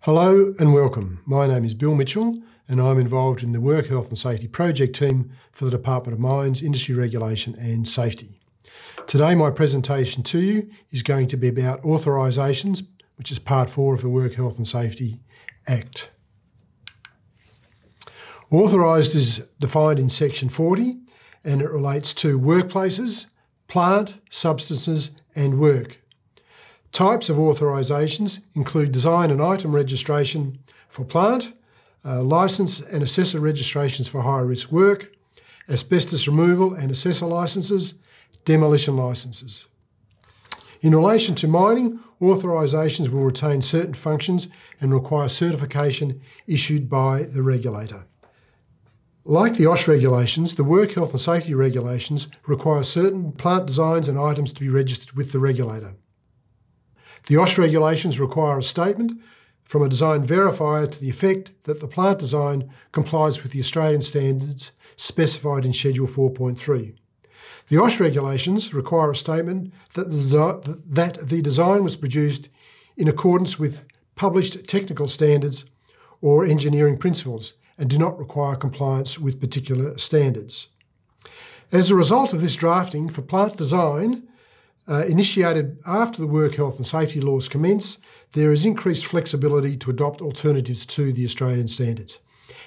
Hello and welcome. My name is Bill Mitchell and I'm involved in the Work Health and Safety Project team for the Department of Mines, Industry Regulation and Safety. Today my presentation to you is going to be about authorisations, which is Part 4 of the Work Health and Safety Act. Authorised is defined in Section 40 and it relates to workplaces, plant, substances and work. Types of authorisations include design and item registration for plant, licence and assessor registrations for high-risk work, asbestos removal and assessor licences, demolition licences. In relation to mining, authorisations will retain certain functions and require certification issued by the regulator. Like the OSH regulations, the Work Health and Safety regulations require certain plant designs and items to be registered with the regulator. The OSH regulations require a statement from a design verifier to the effect that the plant design complies with the Australian standards specified in Schedule 4.3. The OSH regulations require a statement that the design was produced in accordance with published technical standards or engineering principles and do not require compliance with particular standards. As a result of this drafting for plant design, initiated after the Work Health and Safety laws commence, there is increased flexibility to adopt alternatives to the Australian standards.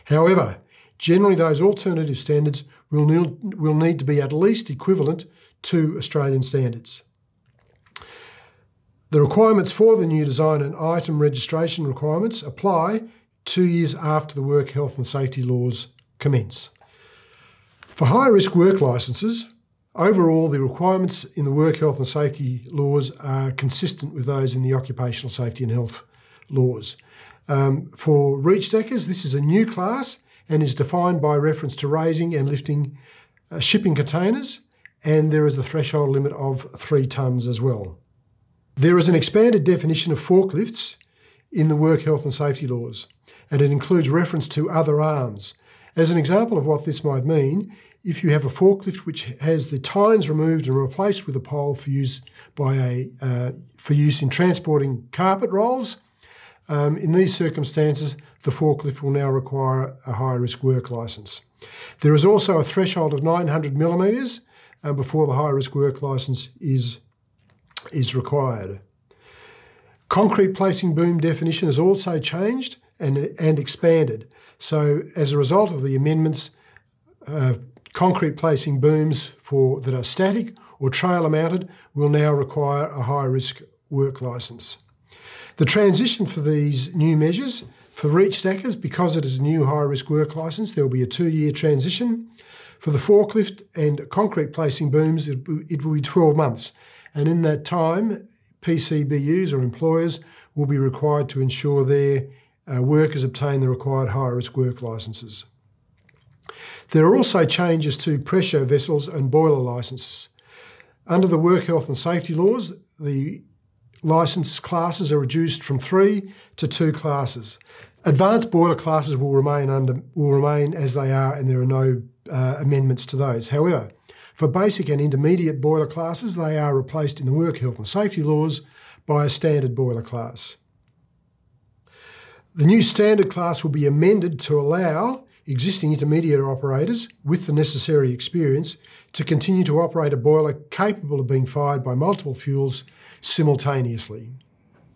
However, generally those alternative standards will need to be at least equivalent to Australian standards. The requirements for the new design and item registration requirements apply 2 years after the Work Health and Safety laws commence. For high-risk work licences, overall, the requirements in the Work Health and Safety laws are consistent with those in the Occupational Safety and Health laws. For reach stackers, this is a new class and is defined by reference to raising and lifting shipping containers, and there is a threshold limit of 3 tonnes as well. There is an expanded definition of forklifts in the Work Health and Safety laws, and it includes reference to other arms. As an example of what this might mean, if you have a forklift which has the tines removed and replaced with a pole for use in transporting carpet rolls, in these circumstances, the forklift will now require a high-risk work licence. There is also a threshold of 900 millimetres before the high-risk work licence is required. Concrete placing boom definition has also changed and expanded. So as a result of the amendments, concrete placing booms that are static or trailer mounted will now require a high-risk work licence. The transition for these new measures, for reach stackers, because it is a new high-risk work licence, there will be a 2-year transition. For the forklift and concrete placing booms, it will be 12 months. And in that time, PCBUs or employers will be required to ensure their workers obtain the required high-risk work licences. There are also changes to pressure vessels and boiler licences. Under the Work Health and Safety laws, the licence classes are reduced from 3 to 2 classes. Advanced boiler classes will remain as they are, and there are no amendments to those. However, for basic and intermediate boiler classes, they are replaced in the Work Health and Safety laws by a standard boiler class. The new standard class will be amended to allow existing intermediate operators with the necessary experience to continue to operate a boiler capable of being fired by multiple fuels simultaneously.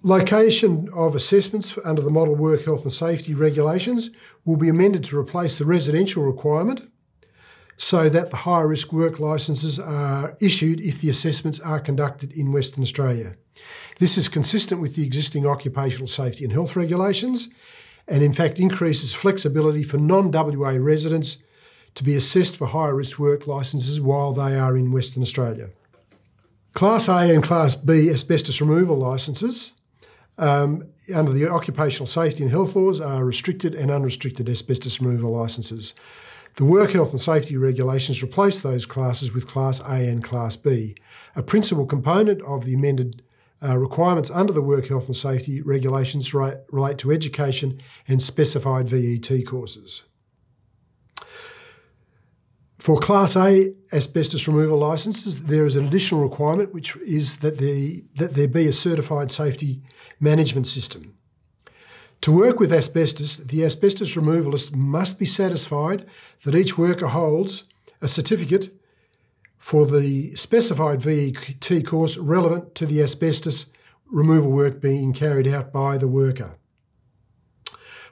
Location of assessments under the Model Work Health and Safety regulations will be amended to replace the residential requirement so that the high-risk work licences are issued if the assessments are conducted in Western Australia. This is consistent with the existing Occupational Safety and Health regulations and in fact increases flexibility for non-WA residents to be assessed for high-risk work licences while they are in Western Australia. Class A and Class B asbestos removal licences under the Occupational Safety and Health laws are restricted and unrestricted asbestos removal licences. The Work Health and Safety regulations replace those classes with Class A and Class B. A principal component of the amended requirements under the Work Health and Safety regulations relate to education and specified VET courses. For Class A asbestos removal licences, there is an additional requirement, which is that there be a certified safety management system. To work with asbestos, the asbestos removalist must be satisfied that each worker holds a certificate for the specified VET course relevant to the asbestos removal work being carried out by the worker.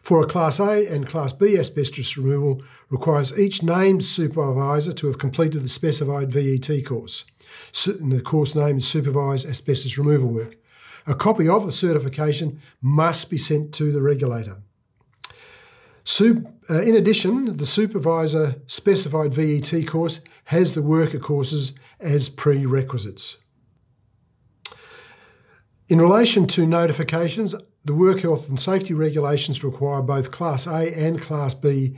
For a Class A and Class B asbestos removal requires each named supervisor to have completed the specified VET course. And the course name is Supervised Asbestos Removal Work. A copy of the certification must be sent to the regulator. In addition, the supervisor specified VET course has the worker courses as prerequisites. In relation to notifications, the work health and safety regulations require both Class A and Class B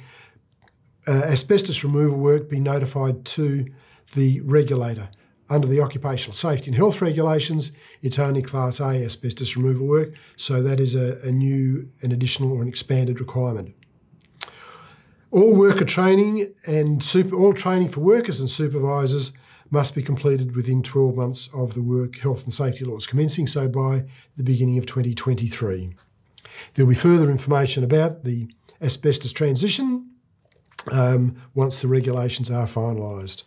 asbestos removal work be notified to the regulator. Under the Occupational Safety and Health regulations, it's only Class A asbestos removal work, so that is an additional or an expanded requirement. All worker training and all training for workers and supervisors must be completed within 12 months of the work health and safety laws commencing, so by the beginning of 2023. There will be further information about the asbestos transition once the regulations are finalised.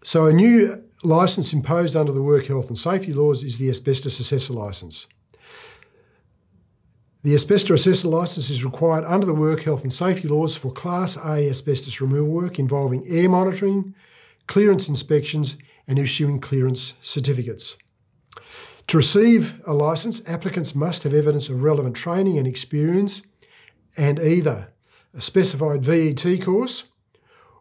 So a new licence imposed under the work health and safety laws is the Asbestos Assessor licence. The Asbestos Assessor licence is required under the work health and safety laws for Class A asbestos removal work involving air monitoring, clearance inspections and issuing clearance certificates. To receive a licence, applicants must have evidence of relevant training and experience and either a specified VET course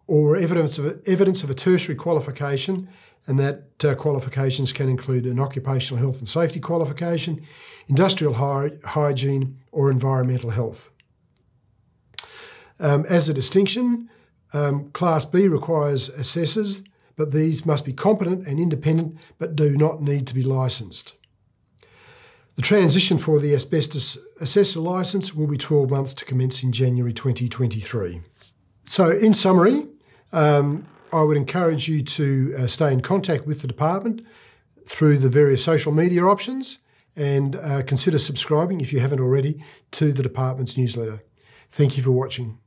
or evidence of a tertiary qualification, and that qualifications can include an occupational health and safety qualification, industrial hygiene or environmental health. As a distinction, Class B requires assessors, but these must be competent and independent but do not need to be licensed. The transition for the Asbestos Assessor licence will be 12 months to commence in January 2023. So in summary, I would encourage you to stay in contact with the department through the various social media options and consider subscribing, if you haven't already, to the department's newsletter. Thank you for watching.